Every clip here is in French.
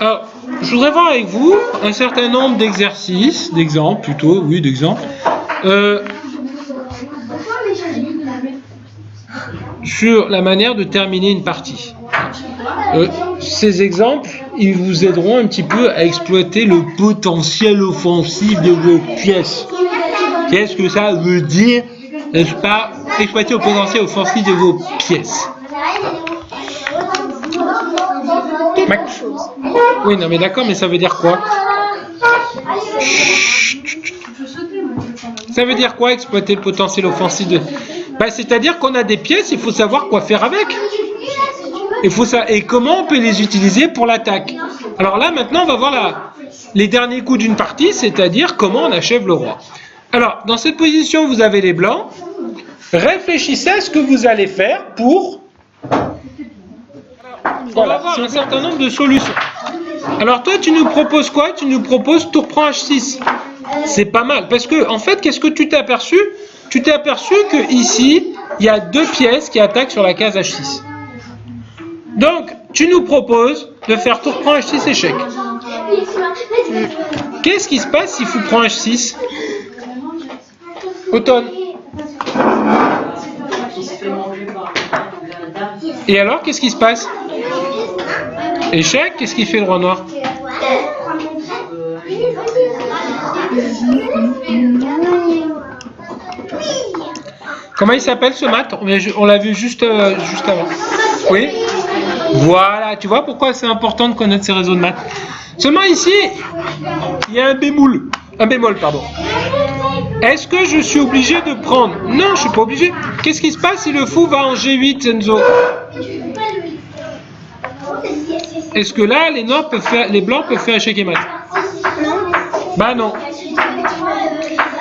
Alors, je voudrais voir avec vous un certain nombre d'exercices, d'exemples plutôt, oui, d'exemples, sur la manière de terminer une partie. Ces exemples, ils vous aideront un petit peu à exploiter le potentiel offensif de vos pièces. Qu'est-ce que ça veut dire, n'est-ce pas, exploiter le potentiel offensif de vos pièces? Oui, non, mais d'accord, mais ça veut dire quoi? Ça veut dire quoi, exploiter le potentiel offensif de... c'est-à-dire qu'on a des pièces, il faut savoir quoi faire avec. Et comment on peut les utiliser pour l'attaque. Alors là, maintenant, on va voir les derniers coups d'une partie, c'est-à-dire comment on achève le roi. Alors, dans cette position, vous avez les blancs. Réfléchissez à ce que vous allez faire pour... On va voir un certain nombre de solutions. Alors toi, tu nous proposes quoi? Tu nous proposes tour prend H6. C'est pas mal, parce que, en fait, qu'est-ce que tu t'es aperçu? Tu t'es aperçu que ici, il y a deux pièces qui attaquent sur la case H6. Donc, tu nous proposes de faire tour prend H6 échec. Qu'est-ce qui se passe si fou prend H6? Automne. Et alors, qu'est-ce qui se passe? Échec, qu'est-ce qui fait le roi noir? Comment il s'appelle ce mat? On l'a vu juste avant. Oui? Voilà, tu vois pourquoi c'est important de connaître ces réseaux de maths. Seulement ici, il y a un bémol. Est-ce que je suis obligé de prendre? Non, je ne suis pas obligé. Qu'est-ce qui se passe si le fou va en G8, Enzo? Est-ce que là, les blancs peuvent faire échec et mat? Bah non.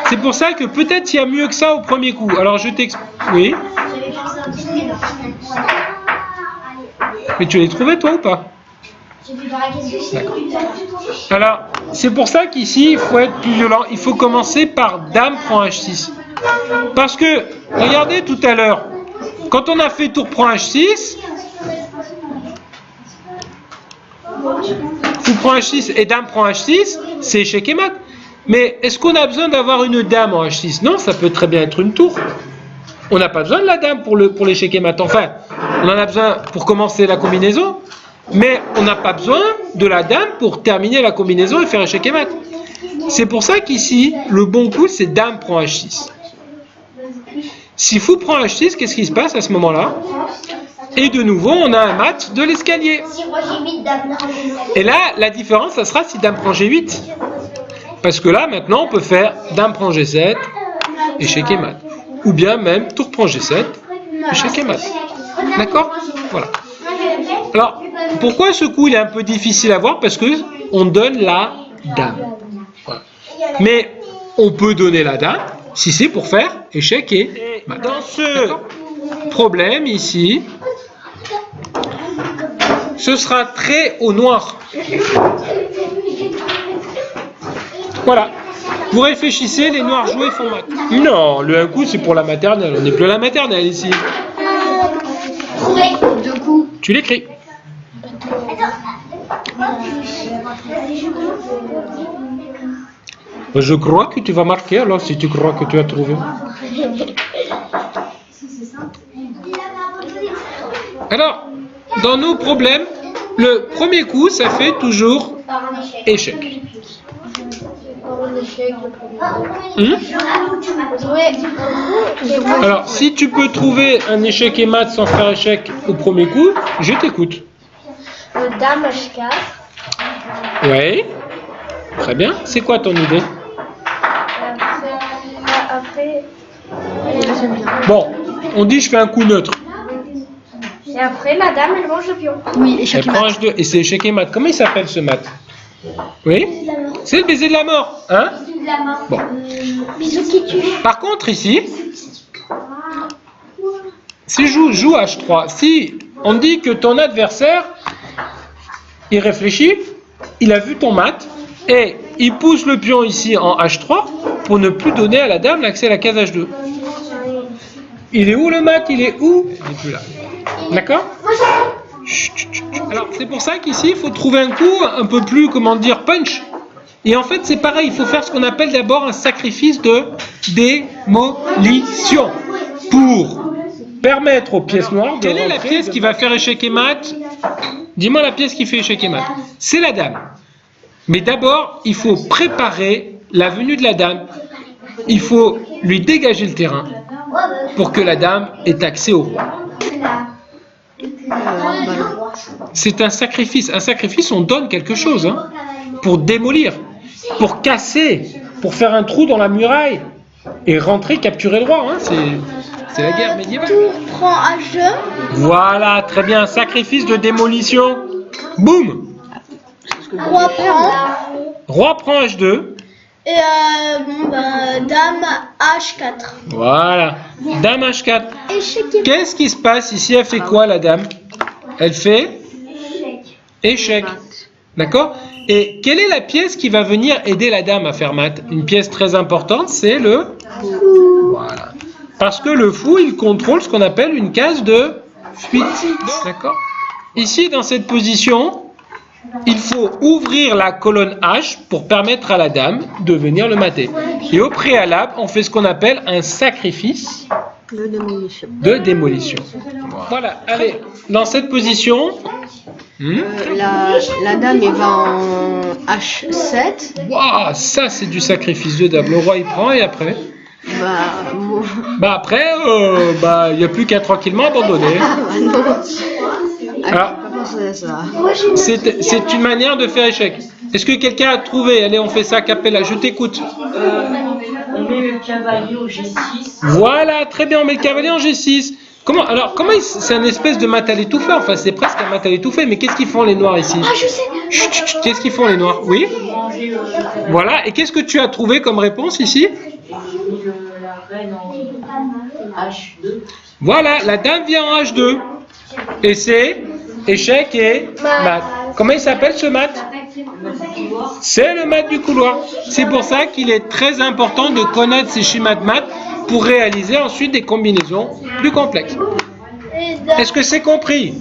C'est pour ça que peut-être il y a mieux que ça au premier coup. Alors je t'explique. Oui. Mais tu l'as trouvé toi ou pas? Alors, c'est pour ça qu'ici, il faut être plus violent. Il faut commencer par Dame prend H6. Parce que, regardez tout à l'heure, quand on a fait tour prend H6, Fou prend H6 et Dame prend H6, c'est échec et mat. Mais est-ce qu'on a besoin d'avoir une Dame en H6? Non, ça peut très bien être une tour. On n'a pas besoin de la Dame pour l'échec et mat. Enfin, on en a besoin pour commencer la combinaison, mais on n'a pas besoin de la Dame pour terminer la combinaison et faire échec et mat. C'est pour ça qu'ici, le bon coup, c'est Dame prend H6. Si Fou prend H6, qu'est-ce qui se passe à ce moment-là? Et de nouveau, on a un mat de l'escalier. Et là, la différence, ça sera si Dame prend G8. Parce que là, maintenant, on peut faire Dame prend G7, échec et mat. Ou bien même tour prend G7, échec et mat. D'accord? Voilà. Alors, pourquoi ce coup il est un peu difficile à voir? Parce que on donne la Dame. Voilà. Mais on peut donner la Dame si c'est pour faire échec et mat. Dans ce problème ici, ce sera trait au noir. Voilà. Vous réfléchissez, les noirs joués font mat. Non, le un coup c'est pour la maternelle. On n'est plus à la maternelle ici. Tu l'écris. Je crois que tu vas marquer alors si tu crois que tu as trouvé. Alors, dans nos problèmes, le premier coup, ça fait toujours échec. Alors, si tu peux trouver un échec et mat sans faire échec au premier coup, je t'écoute. Dame H4. Oui. Très bien. C'est quoi ton idée? Après. Bon, on dit je fais un coup neutre. Et après, la dame, elle mange le pion. Oui, échec Elle et prend mat. H2 et c'est échec et mat. Comment il s'appelle ce mat? Oui. C'est le baiser de la mort, hein? Bon. Bisous qui tue. Par contre ici, si je joue H3, si on dit que ton adversaire, il réfléchit, il a vu ton mat et il pousse le pion ici en H3 pour ne plus donner à la dame l'accès à la case H2. Il est où le mat? Il est où? Il n'est plus là. D'accord? Alors, c'est pour ça qu'ici, il faut trouver un coup un peu plus, comment dire, punch. Et en fait, c'est pareil, il faut faire ce qu'on appelle d'abord un sacrifice de démolition pour permettre aux pièces noires de... Quelle est la pièce qui va faire échec et mat? Dis-moi la pièce qui fait échec et mat. C'est la dame. Mais d'abord, il faut préparer la venue de la dame. Il faut lui dégager le terrain pour que la dame ait accès au roi. C'est un sacrifice. Un sacrifice, on donne quelque chose hein, pour démolir, pour casser, pour faire un trou dans la muraille et rentrer, capturer le roi. Hein. C'est la guerre médiévale. Tour prend H2. Voilà, très bien. Sacrifice de démolition. Boum. Roi prend. Roi prend H2. Et dame H4. Voilà. Dame H4. Échec et Qu'est-ce qui se passe ici? Elle fait quoi, la dame? Elle fait échec. D'accord? Et quelle est la pièce qui va venir aider la dame à faire mat? Une pièce très importante, c'est le fou. Voilà. Parce que le fou, il contrôle ce qu'on appelle une case de fuite. D'accord? Ici, dans cette position, il faut ouvrir la colonne H pour permettre à la dame de venir le mater. Et au préalable, on fait ce qu'on appelle un sacrifice de démolition. Voilà, allez, dans cette position, la dame elle va en H7. wow, ça c'est du sacrifice de dame. Le roi il prend et après après, il n'y a plus qu'à tranquillement abandonner. Alors, c'est une manière de faire échec. Est-ce que quelqu'un a trouvé? Allez, on fait ça a cappella, je t'écoute. On met le cavalier au G6. Voilà, très bien, on met le cavalier en G6. Comment c'est un espèce de mat à l'étouffer, enfin c'est presque un mat à l'étouffer, mais qu'est-ce qu'ils font les noirs ici? Ah, je sais. Chut, chut, chut, qu'est-ce qu'ils font les noirs? Oui. Voilà, et qu'est-ce que tu as trouvé comme réponse ici? La reine en H2. Voilà, la dame vient en H2. Et c'est échec et mat. Comment il s'appelle ce mat? C'est le mat du couloir. C'est pour ça qu'il est très important de connaître ces schémas de maths pour réaliser ensuite des combinaisons plus complexes. Est-ce que c'est compris?